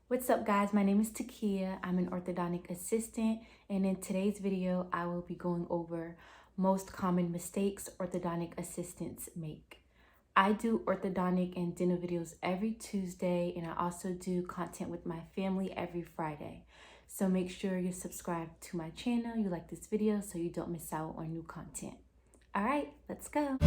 What's up guys, my name is Takeyah. I'm an orthodontic assistant, and in today's video I will be going over most common mistakes orthodontic assistants make. I do orthodontic and dental videos every Tuesday, and I also do content with my family every Friday. So make sure you subscribe to my channel, you like this video so you don't miss out on new content. Alright, let's go.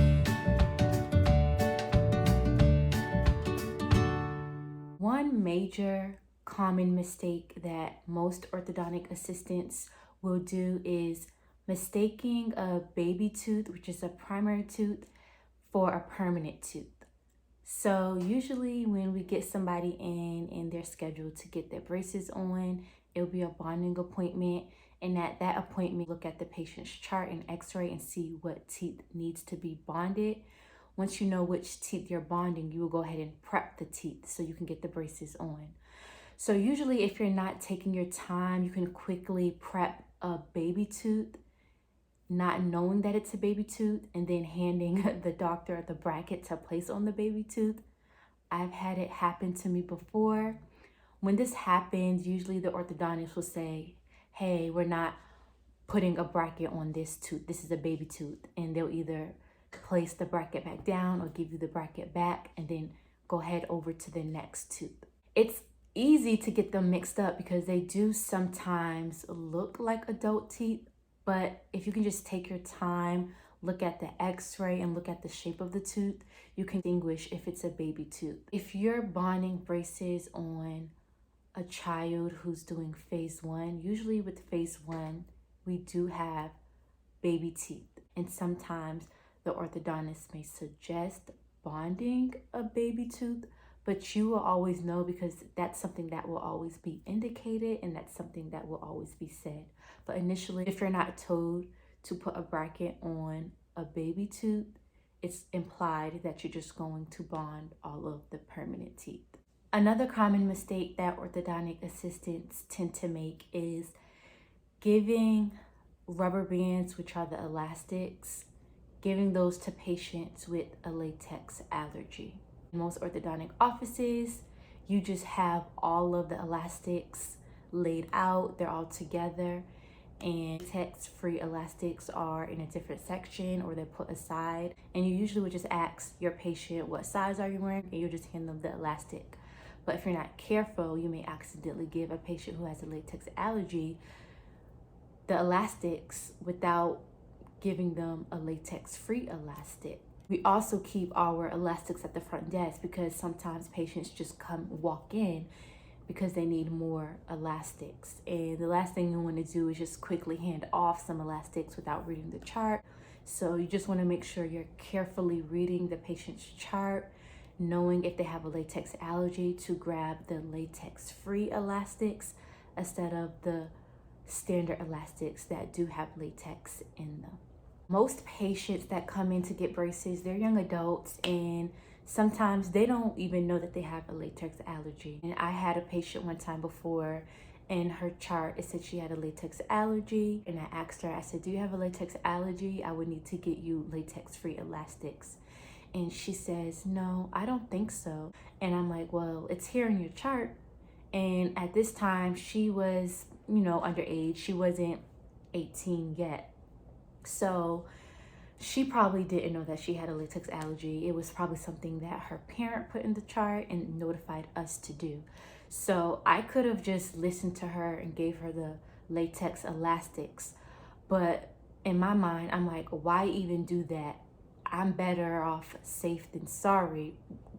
One major common mistake that most orthodontic assistants will do is mistaking a baby tooth, which is a primary tooth, for a permanent tooth. So usually when we get somebody in and they're scheduled to get their braces on, it'll be a bonding appointment, and at that appointment look at the patient's chart and x-ray and see what teeth needs to be bonded. Once you know which teeth you're bonding, you will go ahead and prep the teeth so you can get the braces on. So usually if you're not taking your time, you can quickly prep a baby tooth, not knowing that it's a baby tooth, and then handing the doctor the bracket to place on the baby tooth. I've had it happen to me before. When this happens, usually the orthodontist will say, hey, we're not putting a bracket on this tooth. This is a baby tooth. And they'll either place the bracket back down or give you the bracket back and then go ahead over to the next tooth. It's easy to get them mixed up because they do sometimes look like adult teeth, but if you can just take your time, look at the x-ray and look at the shape of the tooth, you can distinguish if it's a baby tooth. If you're bonding braces on a child who's doing phase 1, usually with phase 1 we do have baby teeth, and sometimes the orthodontist may suggest bonding a baby tooth, but you will always know because that's something that will always be indicated and that's something that will always be said. But initially, if you're not told to put a bracket on a baby tooth, it's implied that you're just going to bond all of the permanent teeth. Another common mistake that orthodontic assistants tend to make is giving rubber bands, which are the elastics, giving those to patients with a latex allergy. In most orthodontic offices, you just have all of the elastics laid out, they're all together, and latex-free elastics are in a different section or they're put aside, and you usually would just ask your patient what size are you wearing and you just hand them the elastic. But if you're not careful, you may accidentally give a patient who has a latex allergy the elastics without giving them a latex-free elastic. We also keep our elastics at the front desk because sometimes patients just walk in because they need more elastics. And the last thing you want to do is just quickly hand off some elastics without reading the chart. So you just want to make sure you're carefully reading the patient's chart, knowing if they have a latex allergy to grab the latex-free elastics instead of the standard elastics that do have latex in them. Most patients that come in to get braces, they're young adults, and sometimes they don't even know that they have a latex allergy. And I had a patient one time before, in her chart it said she had a latex allergy, and I asked her, I said, do you have a latex allergy? I would need to get you latex-free elastics. And she says, no, I don't think so. And I'm like, well, it's here in your chart. And at this time she was, underage. She wasn't 18 yet. So she probably didn't know that she had a latex allergy. It was probably something that her parent put in the chart and notified us to do. So I could have just listened to her and gave her the latex elastics. But in my mind, I'm like, why even do that? I'm better off safe than sorry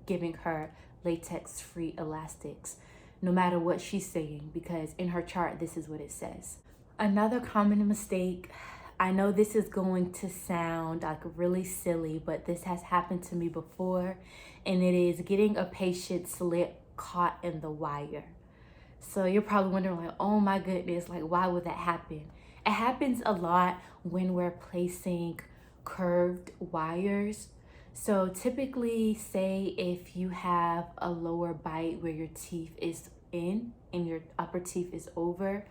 giving her latex-free elastics, no matter what she's saying, because in her chart, this is what it says. Another common mistake, I know this is going to sound like really silly, but this has happened to me before, and it is getting a patient's lip caught in the wire. So you're probably wondering, like, oh my goodness, like, why would that happen? It happens a lot when we're placing curved wires. So typically, say if you have a lower bite where your teeth is in and your upper teeth is over,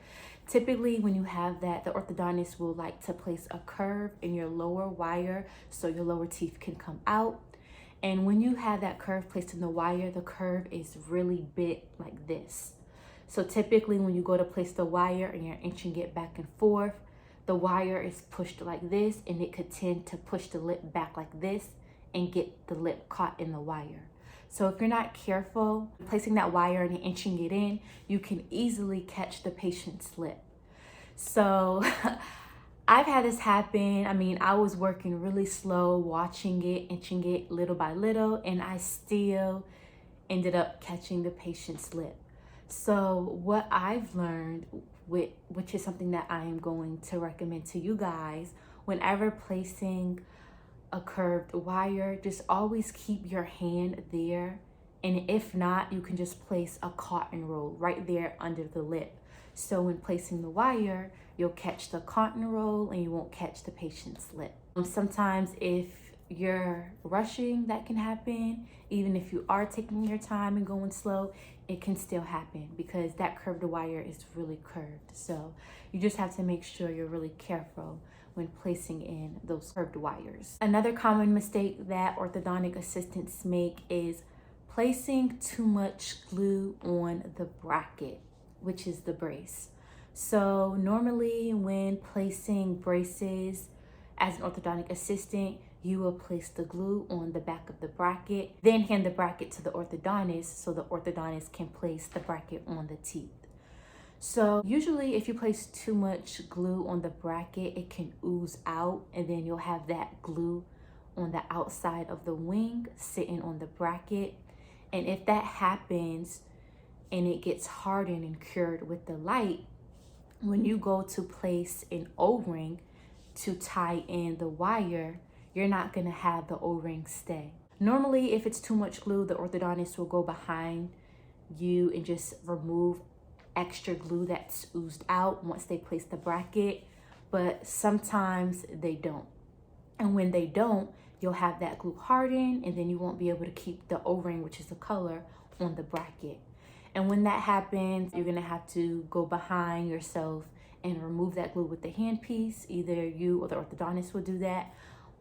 typically when you have that, the orthodontist will like to place a curve in your lower wire so your lower teeth can come out. And when you have that curve placed in the wire, the curve is really big like this. So typically when you go to place the wire and you're inching it back and forth, the wire is pushed like this, and it could tend to push the lip back like this and get the lip caught in the wire. So if you're not careful placing that wire and inching it in, you can easily catch the patient's lip. So I've had this happen. I mean, I was working really slow, watching it, inching it little by little, and I still ended up catching the patient's lip. So what I've learned, which is something that I am going to recommend to you guys, whenever placing a curved wire, just always keep your hand there. And if not, you can just place a cotton roll right there under the lip. So when placing the wire, you'll catch the cotton roll and you won't catch the patient's lip. Sometimes if you're rushing, that can happen. Even if you are taking your time and going slow, it can still happen because that curved wire is really curved. So you just have to make sure you're really careful when placing in those curved wires. Another common mistake that orthodontic assistants make is placing too much glue on the bracket, which is the brace. So normally when placing braces as an orthodontic assistant, you will place the glue on the back of the bracket, then hand the bracket to the orthodontist so the orthodontist can place the bracket on the teeth. So usually if you place too much glue on the bracket, it can ooze out, and then you'll have that glue on the outside of the wing sitting on the bracket. And if that happens and it gets hardened and cured with the light, when you go to place an O-ring to tie in the wire, you're not gonna have the O-ring stay. Normally, if it's too much glue, the orthodontist will go behind you and just remove extra glue that's oozed out once they place the bracket, but sometimes they don't. And when they don't, you'll have that glue harden, and then you won't be able to keep the O-ring, which is the color, on the bracket. And when that happens, you're gonna have to go behind yourself and remove that glue with the handpiece. Either you or the orthodontist will do that.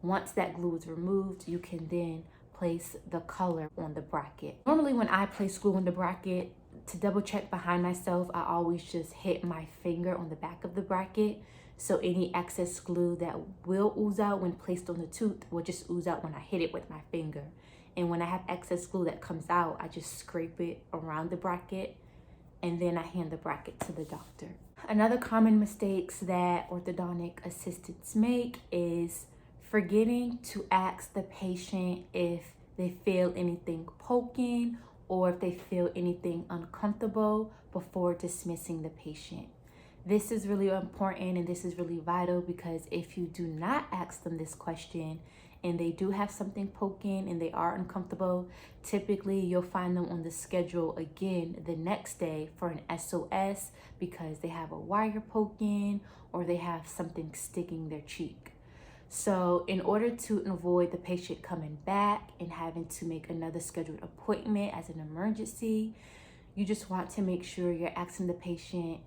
Once that glue is removed, you can then place the color on the bracket. Normally when I place glue on the bracket, to double check behind myself, I always just hit my finger on the back of the bracket. So any excess glue that will ooze out when placed on the tooth will just ooze out when I hit it with my finger. And when I have excess glue that comes out, I just scrape it around the bracket, and then I hand the bracket to the doctor. Another common mistakes that orthodontic assistants make is forgetting to ask the patient if they feel anything poking or if they feel anything uncomfortable before dismissing the patient. This is really important and this is really vital, because if you do not ask them this question and they do have something poking and they are uncomfortable, typically you'll find them on the schedule again the next day for an SOS because they have a wire poking or they have something sticking their cheek. So in order to avoid the patient coming back and having to make another scheduled appointment as an emergency, you just want to make sure you're asking the patient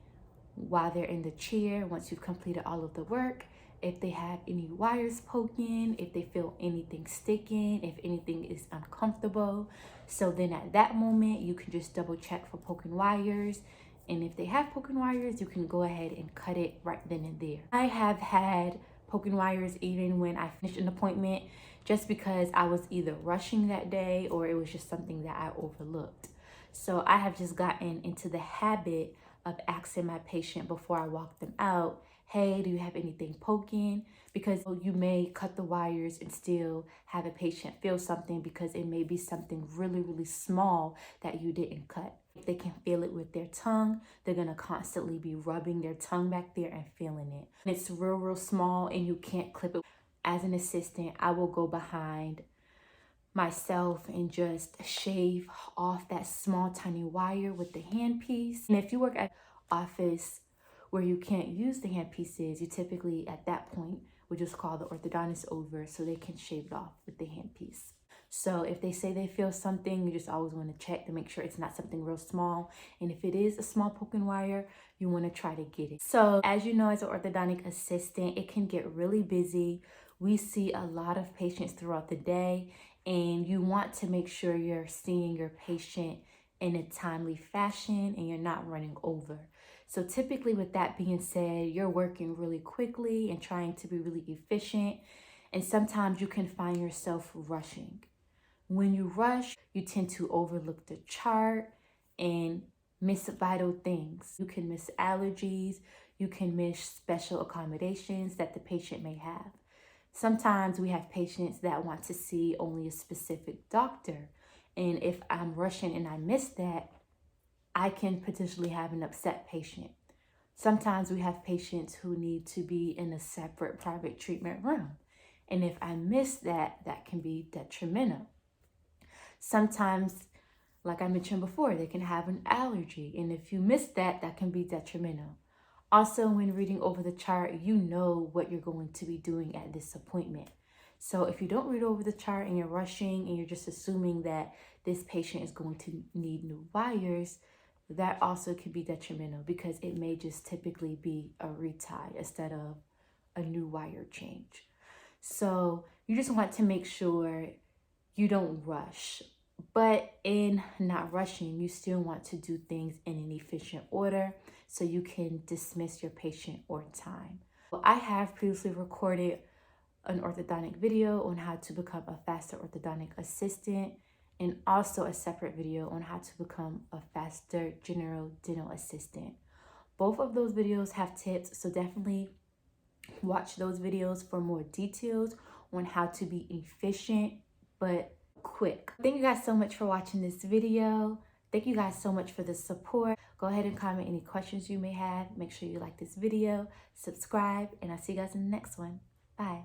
while they're in the chair, once you've completed all of the work, if they have any wires poking, if they feel anything sticking, if anything is uncomfortable. So then at that moment, you can just double check for poking wires. And if they have poking wires, you can go ahead and cut it right then and there. I have had poking wires even when I finished an appointment, just because I was either rushing that day or it was just something that I overlooked. So I have just gotten into the habit of asking my patient before I walk them out, hey, do you have anything poking? Because you may cut the wires and still have a patient feel something because it may be something really, really small that you didn't cut. If they can feel it with their tongue, they're gonna constantly be rubbing their tongue back there and feeling it. And it's real, real small and you can't clip it. As an assistant, I will go behind myself and just shave off that small tiny wire with the handpiece. And if you work at office where you can't use the handpieces, you typically at that point would just call the orthodontist over so they can shave it off with the handpiece. So if they say they feel something, you just always want to check to make sure it's not something real small. And if it is a small poking wire, you want to try to get it. So as you know, as an orthodontic assistant, it can get really busy. We see a lot of patients throughout the day, and you want to make sure you're seeing your patient in a timely fashion and you're not running over. So typically with that being said, you're working really quickly and trying to be really efficient, and sometimes you can find yourself rushing. When you rush, you tend to overlook the chart and miss vital things. You can miss allergies, you can miss special accommodations that the patient may have. Sometimes we have patients that want to see only a specific doctor. And if I'm rushing and I miss that, I can potentially have an upset patient. Sometimes we have patients who need to be in a separate private treatment room. And if I miss that, that can be detrimental. Sometimes, like I mentioned before, they can have an allergy. And if you miss that, that can be detrimental. Also, when reading over the chart, you know what you're going to be doing at this appointment. So if you don't read over the chart and you're rushing and you're just assuming that this patient is going to need new wires, that also can be detrimental because it may just typically be a retie instead of a new wire change. So you just want to make sure you don't rush. But in not rushing, you still want to do things in an efficient order so you can dismiss your patient on time. Well, I have previously recorded an orthodontic video on how to become a faster orthodontic assistant, and also a separate video on how to become a faster general dental assistant. Both of those videos have tips, so definitely watch those videos for more details on how to be efficient but quick. Thank you guys so much for watching this video. Thank you guys so much for the support. Go ahead and comment any questions you may have. Make sure you like this video, subscribe, and I'll see you guys in the next one. Bye.